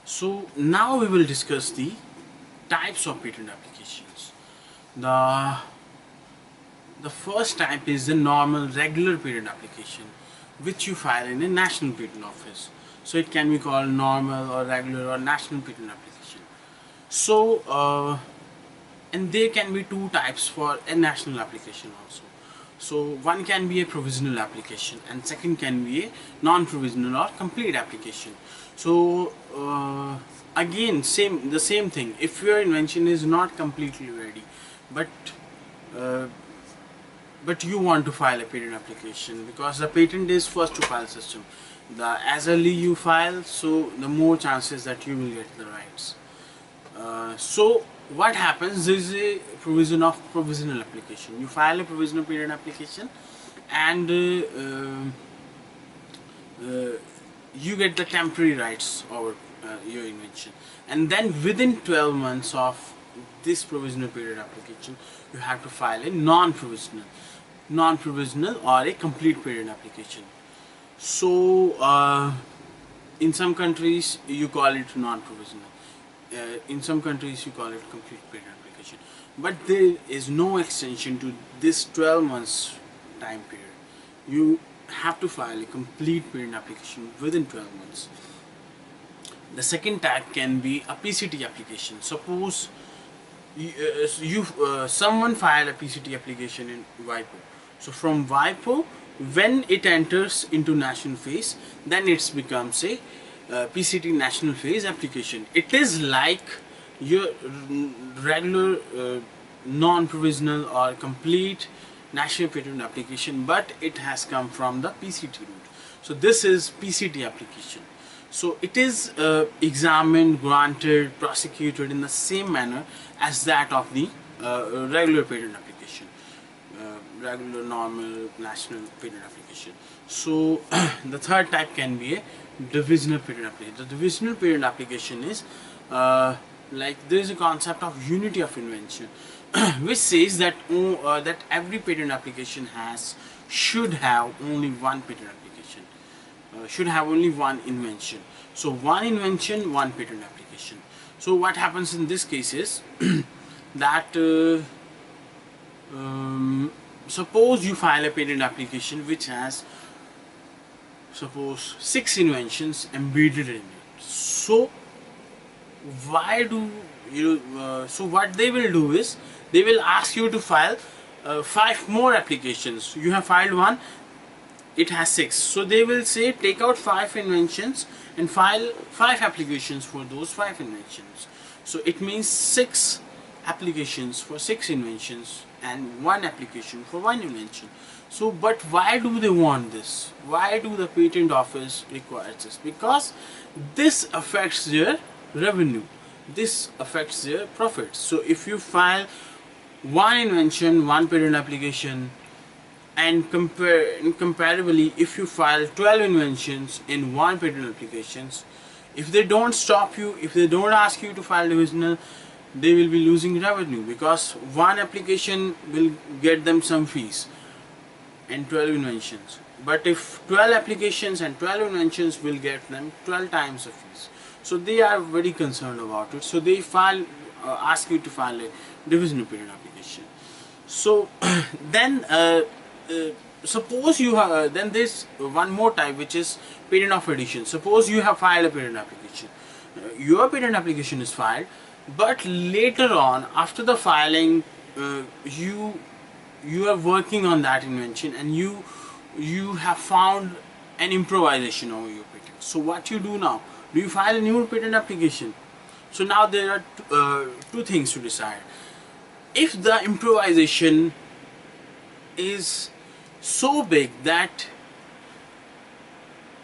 So now we will discuss the types of patent applications. The first type is the normal regular patent application, which you file in a national patent office. So it can be called normal or regular or national patent application. So and there can be two types for a national application also. So one can be a provisional application and second can be a non-provisional or complete application. So again the same thing, if your invention is not completely ready but uh, but you want to file a patent application, because the patent is first to file system. The as early you file, so the more chances that you will get the rights. So what happens is a provisional application. You file a provisional patent application and you get the temporary rights over your invention, and then within 12 months of this provisional patent application you have to file a non-provisional or a complete patent application. So in some countries you call it non-provisional, in some countries you call it complete patent application, but there is no extension to this 12 months time period. You have to file a complete patent application within 12 months. The second type can be a PCT application. Suppose someone filed a PCT application in WIPO. So from WIPO, when it enters into national phase, then it becomes a PCT national phase application. It is like your regular non-provisional or complete national patent application, but it has come from the PCT route. So this is PCT application. So it is examined, granted, prosecuted in the same manner as that of the regular patent application, regular normal national patent application. So the third type can be a divisional patent application. The divisional patent application is like there is a concept of unity of invention which says that that every patent application should have only one patent application, should have only one invention. So one invention, one patent application. So what happens in this case is that suppose you file a patent application which has, suppose, 6 inventions embedded in it. So why do you so what they will do is they will ask you to file 5 more applications. You have filed one, it has 6, so they will say take out 5 inventions and file 5 applications for those 5 inventions. So it means 6 applications for 6 inventions and 1 application for 1 invention. So but why do they want this? Why do the patent office requires this? Because this affects their revenue, this affects their profits. So if you file 1 invention, 1 patent application, and comparably if you file 12 inventions in 1 patent applications, if they don't stop you, if they don't ask you to file divisional, they will be losing revenue, because 1 application will get them some fees and 12 inventions. But if 12 applications and 12 inventions will get them 12 times the fees. So they are very concerned about it. So they ask you to file a divisional patent application. So then suppose you have then there's one more type, which is patent of addition. Suppose you have filed a patent application, your patent application is filed, but later on after the filing you are working on that invention and you have found an improvisation over your patent. So what you do now? Do you file a new patent application? So now there are two things to decide. If the improvisation is so big that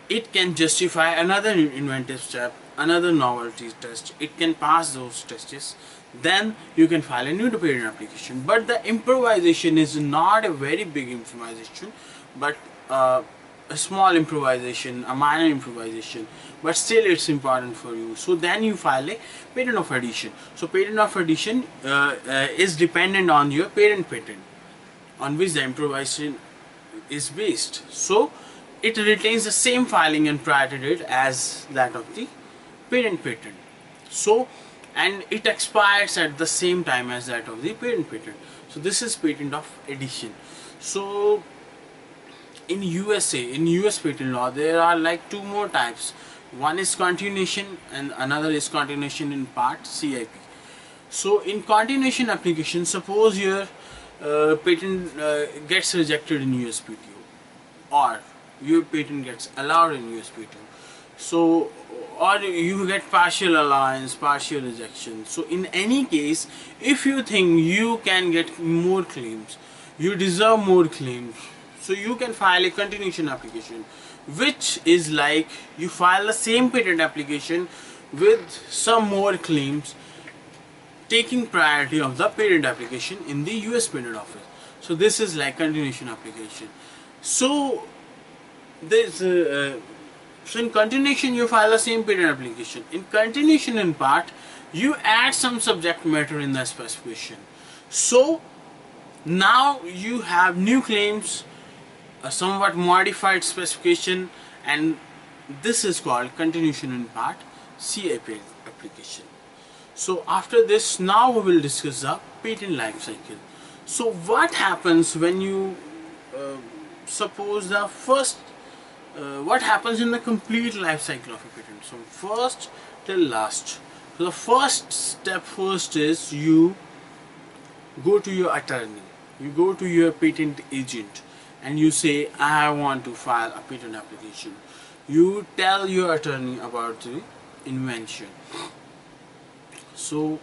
it can justify another inventive step, another novelty test, it can pass those tests, then you can file a new patent application. But the improvisation is not a very big improvisation, but a small improvisation, a minor improvisation, but still it's important for you. So then you file a patent of addition. So patent of addition is dependent on your parent patent on which the improvisation is based. So it retains the same filing and priority date as that of the parent patent. So, and it expires at the same time as that of the parent patent. So this is patent of addition. So in USA, in US patent law, there are like two more types. One is continuation and another is continuation in part, CIP. So in continuation application, suppose your patent gets rejected in USPTO, or your patent gets allowed in USPTO. So, or you get partial allowance, partial rejection. So in any case, if you think you can get more claims, you deserve more claims, so you can file a continuation application, which is like you file the same patent application with some more claims, taking priority of the patent application in the US Patent Office. So this is like continuation application. So this so in continuation you file the same patent application. In continuation in part, you add some subject matter in the specification. So now you have new claims, a somewhat modified specification, and this is called continuation in part, CIP application. So after this, now we will discuss the patent life cycle. So what happens when you suppose the first what happens in the complete life cycle of a patent? So first till last. So the first step first is you go to your attorney, you go to your patent agent, and you say, I want to file a patent application. You tell your attorney about the invention. So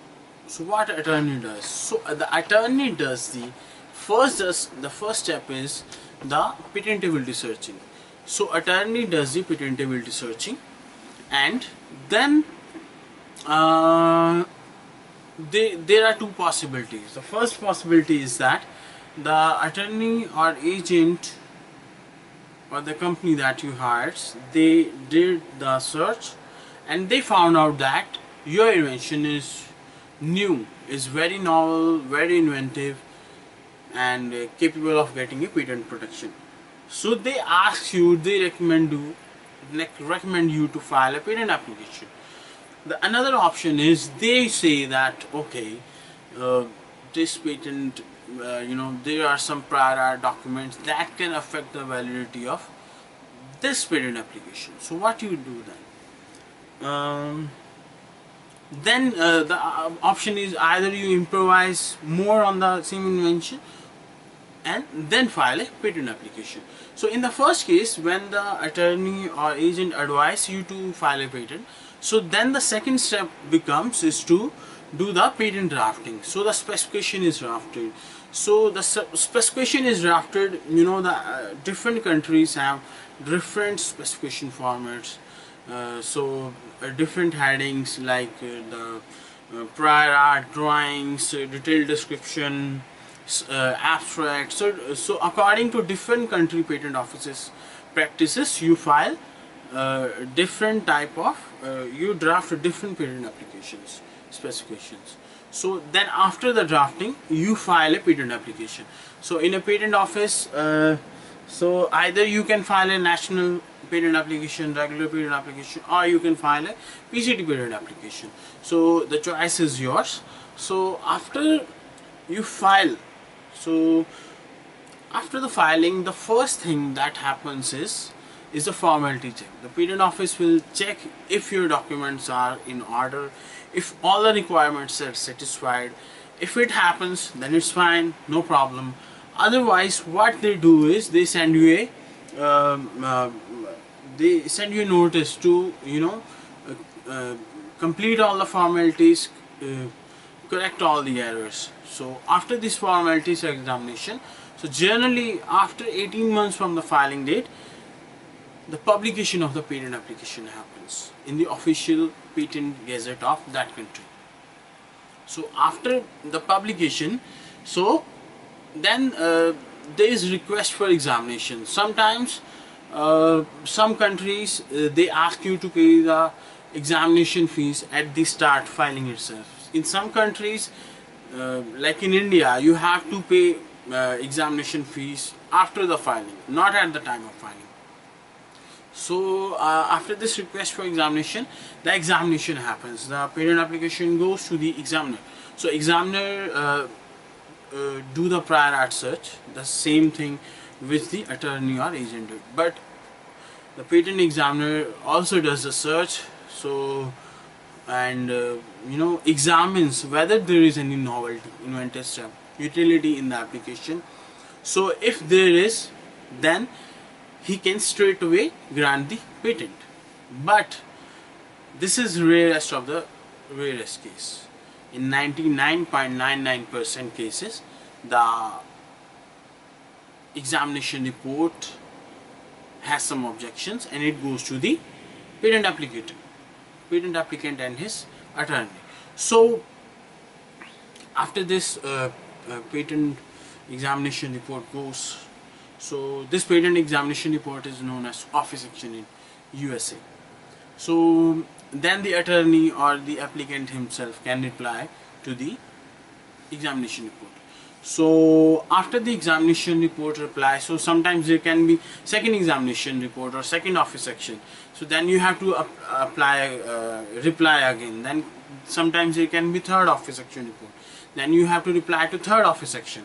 what attorney does? So the attorney does the first step is the patentability searching. So attorney does the patentability searching, and then there are two possibilities. The first possibility is that the attorney or agent or the company that you hired, they did the search and they found out that your invention is new, is very novel, very inventive, and capable of getting a patent protection. So they ask you, they recommend you to file a patent application. The another option is they say that okay, this patent, there are some prior documents that can affect the validity of this patent application. So what you do then? The option is either you improvise more on the same invention and then file a patent application. So in the first case, when the attorney or agent advise you to file a patent, so then the second step becomes is to do the patent drafting. So the specification is drafted. So the specification is drafted, the different countries have different specification formats. Different headings like the prior art drawings, detailed description, abstract. So according to different country patent offices practices, you file different type of you draft different patent applications specifications. So then after the drafting, you file a patent application. So in a patent office, so either you can file a national patent application, regular patent application, or you can file a PCT patent application. So the choice is yours. So after you file, so after the filing, the first thing that happens is a formality check. The patent office will check if your documents are in order, if all the requirements are satisfied. If it happens, then it's fine, no problem. Otherwise, what they do is they send you a notice to complete all the formalities, correct all the errors. So after this formalities examination, so generally after 18 months from the filing date, the publication of the patent application happens in the official patent gazette of that country. So after the publication, so then there is request for examination. Sometimes some countries they ask you to pay the examination fees at the start filing itself. In some countries like in India, you have to pay examination fees after the filing, not at the time of filing. So after this request for examination, the examination happens. The patent application goes to the examiner. So examiner do the prior art search, the same thing which the attorney or agent did. But the patent examiner also does the search, so and examines whether there is any novelty, inventive step, utility in the application. So if there is, then he can straight away grant the patent. But this is rarest of the rarest case. In 99.99% cases, the examination report has some objections and it goes to the patent applicant and his attorney. So after this patent examination report goes, so this patent examination report is known as office action in USA. So then the attorney or the applicant himself can reply to the examination report. So after the examination report reply, so sometimes there can be second examination report or second office action. So then you have to reply again. Then sometimes there can be third office action report. Then you have to reply to third office action.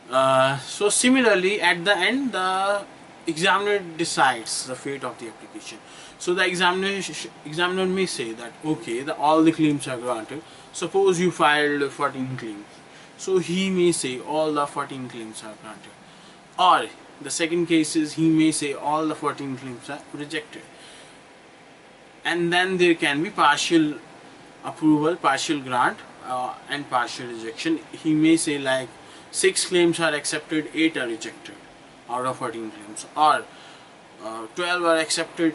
So similarly, at the end, the examiner decides the fate of the application. So the examiner may say that okay, all the claims are granted. Suppose you filed 14 claims. So he may say all the 14 claims are granted. Or the second case is he may say all the 14 claims are rejected. And then there can be partial approval, partial grant and partial rejection. He may say like 6 claims are accepted, 8 are rejected out of 14 claims. Or 12 are accepted,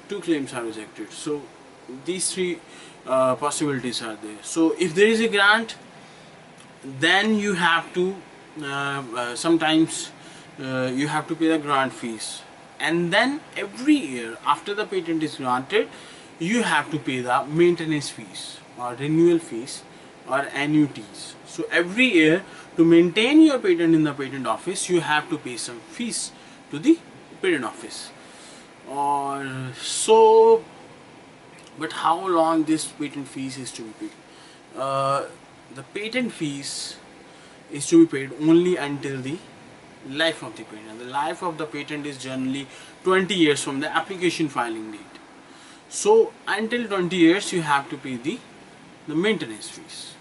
2 claims are rejected. So these 3 possibilities are there. So if there is a grant, then you have to sometimes you have to pay the grant fees, and then every year after the patent is granted, you have to pay the maintenance fees or renewal fees or annuities. So every year, to maintain your patent in the patent office, you have to pay some fees to the patent office. Or so, but how long this patent fees is to be paid? The patent fees is to be paid only until the life of the patent. The life of the patent is generally 20 years from the application filing date. So until 20 years you have to pay the maintenance fees.